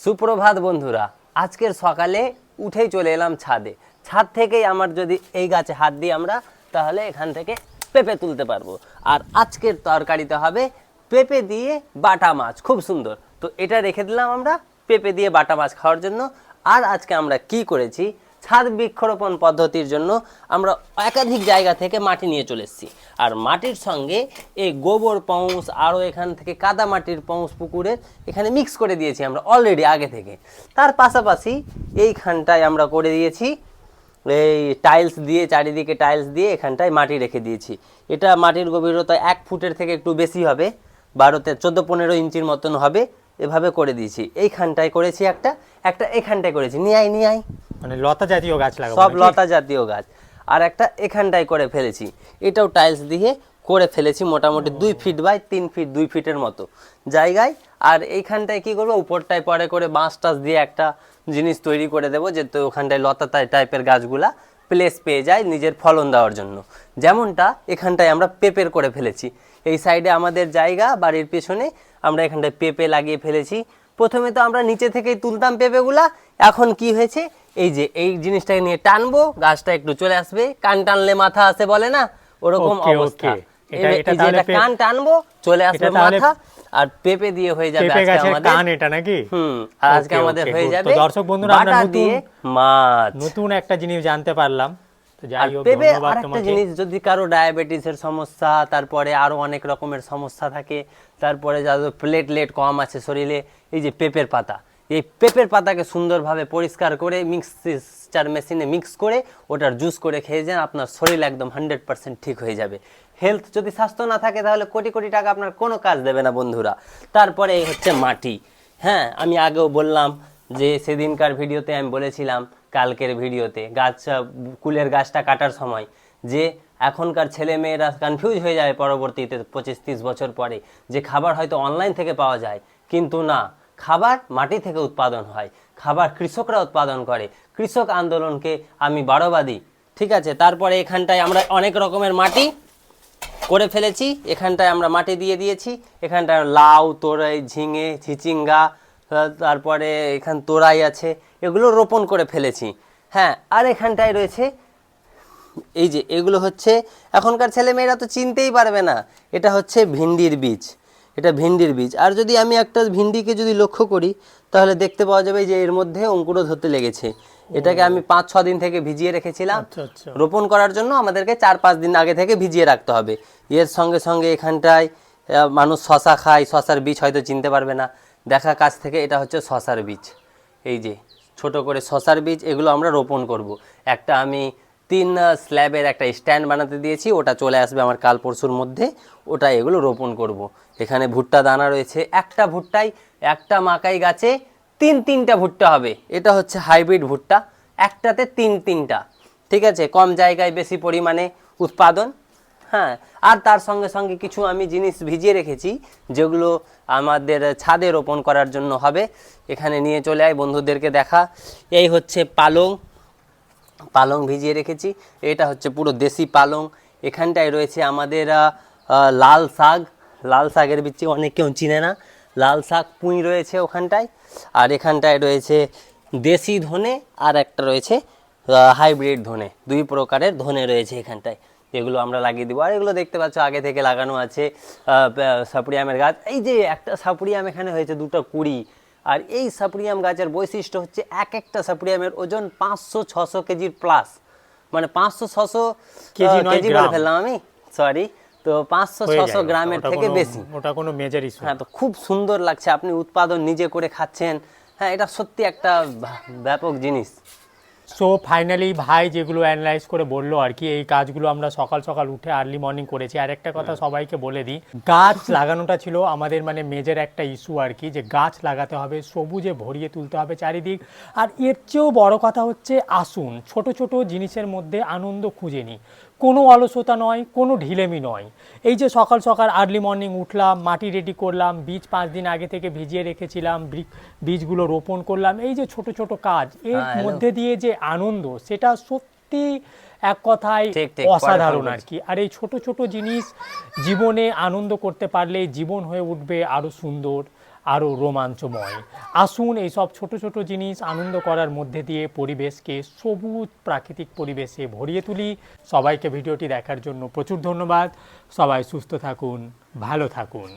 সুপ্রভাত বন্ধুরা, আজকের সকালে উঠেই চলে এলাম ছাদে। ছাদ থেকেই আমার যদি এই গাছে হাত দিই আমরা, তাহলে এখান থেকে পেঁপে তুলতে পারবো। আর আজকের তরকারিতে হবে পেঁপে দিয়ে বাটা মাছ, খুব সুন্দর। তো এটা রেখে দিলাম আমরা পেঁপে দিয়ে বাটা মাছ খাওয়ার জন্য। আর আজকে আমরা কি করেছি, ছাদ বৃক্ষরোপণ পদ্ধতির জন্য আমরা একাধিক জায়গা থেকে মাটি নিয়ে চলে এসেছি। আর মাটির সঙ্গে এই গোবর পাউস আরও এখান থেকে কাদা মাটির পাউস পুকুরের এখানে মিক্স করে দিয়েছি আমরা অলরেডি আগে থেকে। তার পাশাপাশি এইখানটায় আমরা করে দিয়েছি এই টাইলস দিয়ে, চারিদিকে টাইলস দিয়ে এখানটায় মাটি রেখে দিয়েছি। এটা মাটির গভীরতা 1 ফুটের থেকে একটু বেশি হবে, 14-15 ইঞ্চির মতন হবে। এভাবে করে দিয়েছি। এইখানটায় করেছি একটা এখানটায় করেছি, নিয়াই মানে লতা জাতীয় গাছ লাগাবো, সব লতা জাতীয় গাছ। আর একটা এখানটায় করে ফেলেছি, এটাও টাইলস দিয়ে করে ফেলেছি মোটামুটি 2 ফিট বাই 3 ফিট, 2 ফিটের মতো জায়গায়। আর এইখানটায় কি করবো, উপরটায় পরে করে বাঁশ টাস দিয়ে একটা জিনিস তৈরি করে দেবো, যেহেতু ওখানটায় লতা টাইপের গাছগুলা প্লেস পেয়ে যায় নিজের ফলন দেওয়ার জন্য। যেমনটা এখানটায় আমরা পেঁপের করে ফেলেছি। এই সাইডে আমাদের জায়গা, বাড়ির পেছনে আমরা এখানটায় পেঁপে লাগিয়ে ফেলেছি। প্রথমে তো আমরা নিচে থেকেই তুলতাম পেঁপেগুলা, এখন কি হয়েছে, এই যে এই জিনিসটাকে নিয়ে টানবো, গাছটা একটু চলে আসবে। কান টানলে মাথা আসে বলে না, ওরকম অবস্থা। কান টানবো, চলে আসবে মাথা, আর পেঁপে দিয়ে হয়ে যাবে আজকে আমাদের কান। এটা নাকি আজকে আমাদের হয়ে যাবে দর্শক বন্ধুরা, আমরা নতুন একটা জিনিস জানতে পারলাম। পেঁপে আরেকটা জিনিস, যদি কারো ডায়াবেটিসের সমস্যা, তারপরে আরো অনেক রকমের সমস্যা থাকে, তারপরে যাদের প্লেটলেট কম আছে শরীরে, এই যে পেঁপের পাতা, এই পেঁপের পাতাকে সুন্দরভাবে পরিষ্কার করে মিক্সচার মেশিনে মিক্স করে ওটার জুস করে খেয়ে যান, আপনার শরীর একদম 100% ঠিক হয়ে যাবে। হেলথ যদি স্বাস্থ্য না থাকে তাহলে কোটি কোটি টাকা আপনার কোনো কাজ দেবে না বন্ধুরা। তারপরে এই হচ্ছে মাটি। হ্যাঁ, আমি আগেও বললাম যে সেদিনকার ভিডিওতে আমি বলেছিলাম, কালকের ভিডিওতে কুলের গাছটা কাটার সময়, যে এখনকার ছেলে মেয়েরা কনফিউজ হয়ে যায় পরবর্তীতে 25-30 বছর পরে, যে খাবার হয়তো অনলাইন থেকে পাওয়া যায়, কিন্তু না, খাবার মাটি থেকে উৎপাদন হয়, খাবার কৃষকরা উৎপাদন করে। কৃষক আন্দোলনকে আমি বাড়াবাদি, ঠিক আছে। তারপরে এখানটায় আমরা অনেক রকমের মাটি করে ফেলেছি, এখানটায় আমরা মাটি দিয়ে দিয়েছি। এখানটায় লাউ, তোরাই, ঝিঙে, ঝিচিঙ্গা, তারপরে এখান তোরাই আছে, এগুলো রোপণ করে ফেলেছি। হ্যাঁ, আর এখানটায় রয়েছে এই যে এগুলো হচ্ছে, এখনকার ছেলেমেয়েরা তো চিনতেই পারবে না, এটা হচ্ছে ভিন্ডির বীজ, এটা ভিন্ডির বীজ। আর যদি আমি একটা ভিন্ডিকে যদি লক্ষ্য করি, তাহলে দেখতে পাওয়া যাবে যে এর মধ্যে অঙ্কুর ধরতে লেগেছে। এটাকে আমি 5-6 দিন থেকে ভিজিয়ে রেখেছিলাম। রোপণ করার জন্য আমাদেরকে 4-5 দিন আগে থেকে ভিজিয়ে রাখতে হবে। এর সঙ্গে সঙ্গে এখানটায় মানুষ শশা খায়, শশার বীজ হয়তো চিনতে পারবে না, দেখা কাছ থেকে এটা হচ্ছে শশার বীজ। এই যে ছোট করে শশার বীজ, এগুলো আমরা রোপণ করব। একটা আমি 3 স্ল্যাবের একটা স্ট্যান্ড বানাতে দিয়েছি, ওটা চলে আসবে আমার কাল পরশুর মধ্যে, ওটা এগুলো রোপণ করব। এখানে ভুট্টা দানা রয়েছে, একটা ভুট্টায়, একটা মাকাই গাছে 3-3টা ভুট্টা হবে। এটা হচ্ছে হাইব্রিড ভুট্টা, একটাতে 3-3টা, ঠিক আছে। কম জায়গায় বেশি পরিমাণে উৎপাদন। হ্যাঁ, আর তার সঙ্গে সঙ্গে কিছু আমি জিনিস ভিজিয়ে রেখেছি, যেগুলো আমাদের ছাদে রোপণ করার জন্য হবে। এখানে নিয়ে চলে আয়, বন্ধুদেরকে দেখা। এই হচ্ছে পালং ভিজিয়ে রেখেছি, এটা হচ্ছে পুরো দেশি পালং। এখানটায় রয়েছে আমাদের লাল শাকের বিচি, অনেক কেউ চিনে না, লাল শাক, পুঁই রয়েছে ওখানটায়। আর এখানটায় রয়েছে দেশি ধনে, আর একটা রয়েছে হাইব্রিড ধনে, 2 প্রকারের ধনে রয়েছে এখানটায়। এগুলো আমরা লাগিয়ে দেবো। আর এগুলো দেখতে পাচ্ছ আগে থেকে লাগানো আছে। সাপুরি আমের গাছ, এই যে একটা সাপুরি আম এখানে হয়েছে 2টা কুড়ি। আর এই সাপুরি আম গাছের বৈশিষ্ট্য হচ্ছে, একটা সাপুরি আমের ওজন 500-600 কেজির প্লাস, মানে 500-600 কেজি বলে ফেললাম আমি, সরি। তো 500-600 গ্রামের থেকে বেশি, ওটা কোনো মেজর ইস্যু। হ্যাঁ, তো খুব সুন্দর লাগছে, আপনি উৎপাদন নিজে করে খাচ্ছেন। হ্যাঁ, এটা সত্যি একটা ব্যাপক জিনিস। সো ফাইনালি ভাই যেগুলো অ্যানালাইজ করে বললো আর কি, এই কাজগুলো আমরা সকাল সকাল উঠে আর্লি মর্নিং করেছি। আর একটা কথা সবাইকে বলে দিই, গাছ লাগানোটা ছিল আমাদের মানে মেজর একটা ইস্যু আর কি, যে গাছ লাগাতে হবে, সবুজে ভরিয়ে তুলতে হবে চারিদিক। আর এর চেয়েও বড় কথা হচ্ছে, আসুন ছোট ছোট জিনিসের মধ্যে আনন্দ খুঁজে নিই। কোনো অলসতা নয়, কোনো ঢিলেমি নয়। এই যে সকাল সকাল আর্লি মর্নিং উঠলাম, মাটি রেডি করলাম, বীজ 5 দিন আগে থেকে ভিজিয়ে রেখেছিলাম, বীজগুলো রোপণ করলাম, এই যে ছোট ছোট কাজ, এর মধ্যে দিয়ে যে আনন্দ, সেটা সত্যি এক কথায় অসাধারণ আর কি। আর এই ছোট ছোট জিনিস জীবনে আনন্দ করতে পারলে জীবন হয়ে উঠবে আরও সুন্দর। আরও রোমাঞ্চময়। আসুন এইসব ছোট ছোট জিনিস আনন্দ করার মধ্যে দিয়ে পরিবেশকে সবুজ প্রাকৃতিক পরিবেশে ভরিয়ে তুলি। সবাইকে ভিডিওটি দেখার জন্য প্রচুর ধন্যবাদ। সবাই সুস্থ থাকুন, ভালো থাকুন।